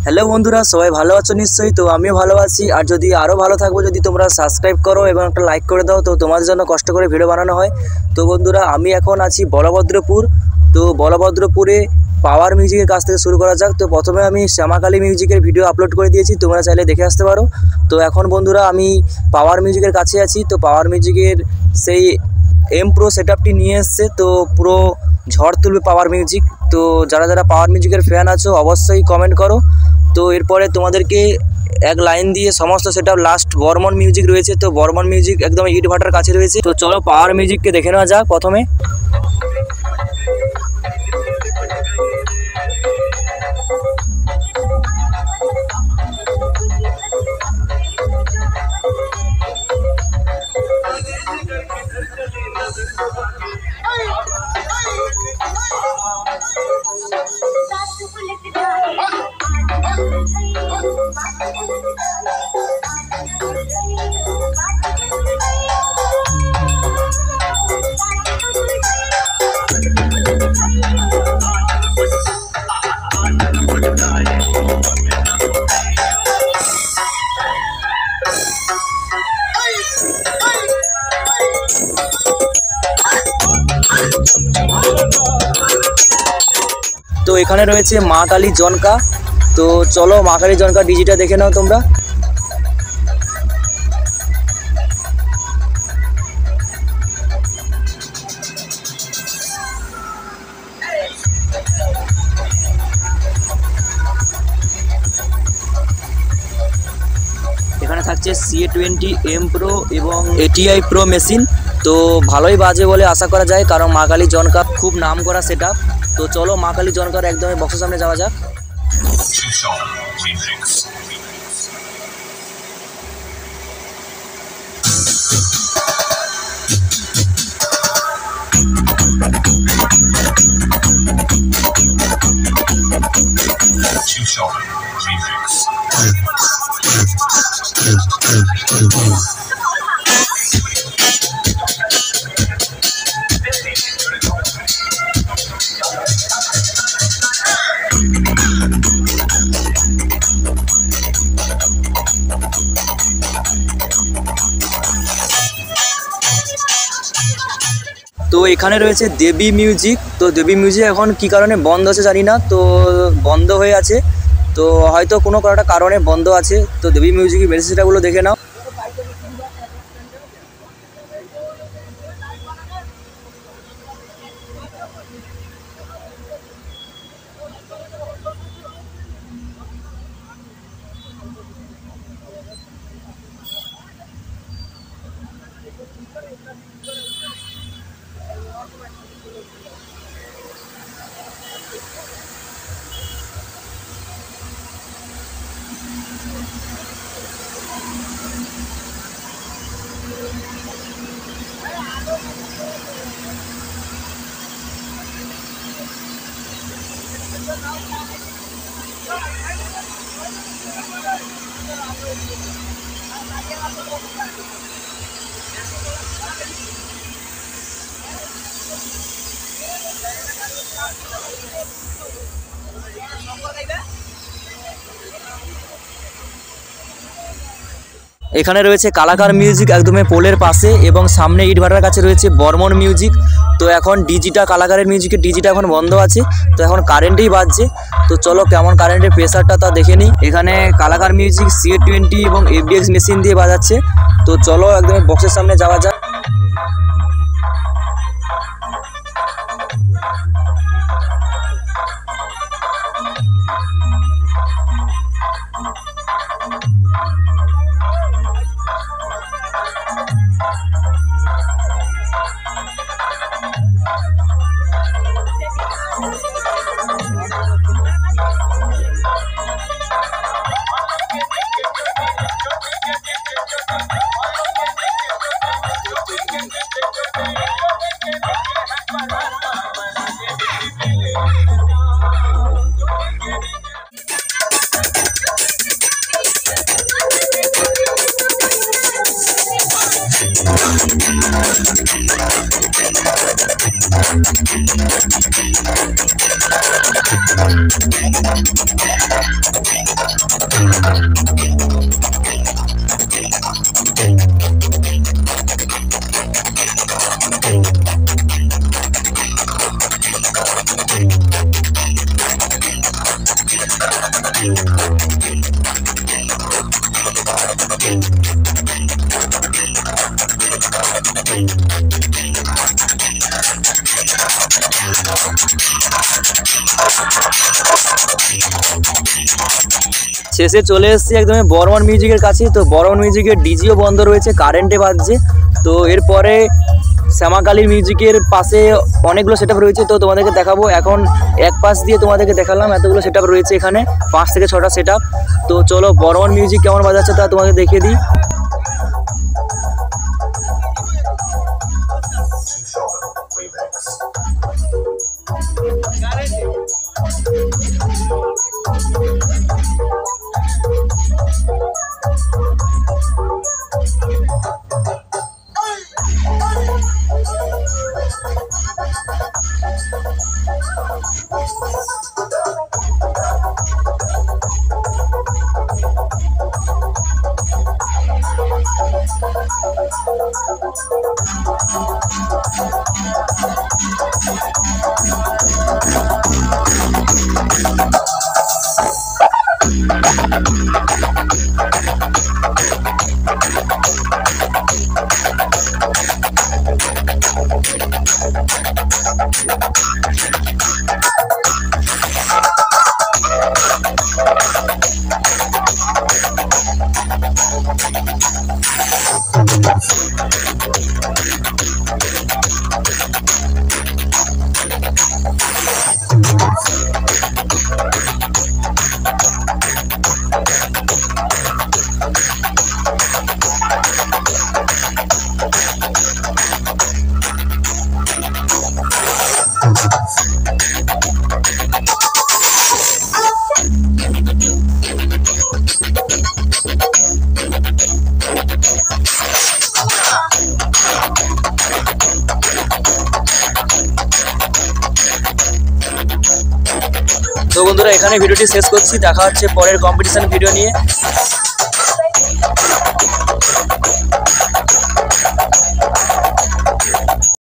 Hello বন্ধুরা, সবাই ভালো আছো নিশ্চয়ই। তো আমিও ভালো আছি, আর যদি আরও ভালো থাকবো যদি তোমরা সাবস্ক্রাইব করো এবং একটা লাইক করে দাও, তো তোমাদের জন্য কষ্ট করে ভিডিও বানানো হয়। তো বন্ধুরা, আমি এখন আছি বলভদ্রপুর। তো বলভদ্রপুরে পাওয়ার মিউজিকের কাছ থেকে শুরু করা যাক। তো প্রথমে আমি শ্যামাকালী মিউজিকের ভিডিও আপলোড করে দিয়েছি, তোমরা চাইলে দেখে আসতে পারো। তো এখন বন্ধুরা আমি পাওয়ার মিউজিকের কাছে আছি। তো পাওয়ার মিউজিকের সেই এম প্রো সেটআপটি নিয়ে এসছে, তো পুরো ঝড় তুলবে পাওয়ার মিউজিক। তো যারা যারা পাওয়ার মিউজিকের ফ্যান আছো অবশ্যই কমেন্ট করো। তো এরপরে তোমাদেরকে এক লাইন দিয়ে সমস্ত সেটআপ লাস্ট বর্মন মিউজিক রয়েছে। তো বর্মন মিউজিক একদম ইট ভাটার কাছে রয়েছে। তো চলো পাওয়ার মিউজিককে দেখে নেওয়া যাক প্রথমে। তো এখানে রয়েছে মা কালী জনকা। তো চলো মা কালী জনকা ডিজিটা দেখে নাও তোমরা। এখানে থাকছে CA20 এম প্রো এবং ATI প্রো মেশিন। তো ভালোই বাজে বলে আশা করা যায়, কারণ মা কালী জনকা খুব নাম করা সেটআপ। তো চলো মা কালী জনকার একদমই বক্সের সামনে যাওয়া যাক। তো এখানে রয়েছে দেবী মিউজিক। তো দেবী মিউজিক এখন কি কারণে বন্ধ আছে জানি না, তো বন্ধ হয়ে আছে। তো হয়তো কোনো একটা কারণে বন্ধ আছে। তো দেবী মিউজিকের মেসেজটাগুলো দেখে নাও। এখানে রয়েছে কালাকার মিউজিক একদমই পোলের পাশে, এবং সামনে ইট ভাটার কাছে রয়েছে বর্মন মিউজিক। তো এখন ডিজিটা কালাকারের মিউজিকের ডিজিটা এখন বন্ধ আছে, তো এখন কারেন্টেই বাজছে। তো চলো কেমন কারেন্টের প্রেসারটা তা দেখে নিই। এখানে কালাকার মিউজিক CA20 এবং FDX মেশিন দিয়ে বাজাচ্ছে। তো চলো একদমই বক্সের সামনে যাওয়া যাক। শেষে চলে এসেছি একদমই বর্মন মিউজিকের কাছে। তো বর্মন মিউজিকের ডিজিও বন্ধ রয়েছে, কারেন্টে বাজছে। তো এরপরে শ্যামাকালী মিউজিকের পাশে অনেকগুলো সেটআপ রয়েছে, তো তোমাদেরকে দেখাবো। এখন এক পাশ দিয়ে তোমাদেরকে দেখালাম, এতগুলো সেটআপ রয়েছে এখানে, 5 থেকে 6টা সেটআপ। তো চলো বর্মন মিউজিক কেমন বাজাচ্ছে তা তোমাকে দেখিয়ে দিই। তো বন্ধুরা এখানে ভিডিওটি শেষ করছি, দেখা হচ্ছে পরের কম্পিটিশন ভিডিও নিয়ে।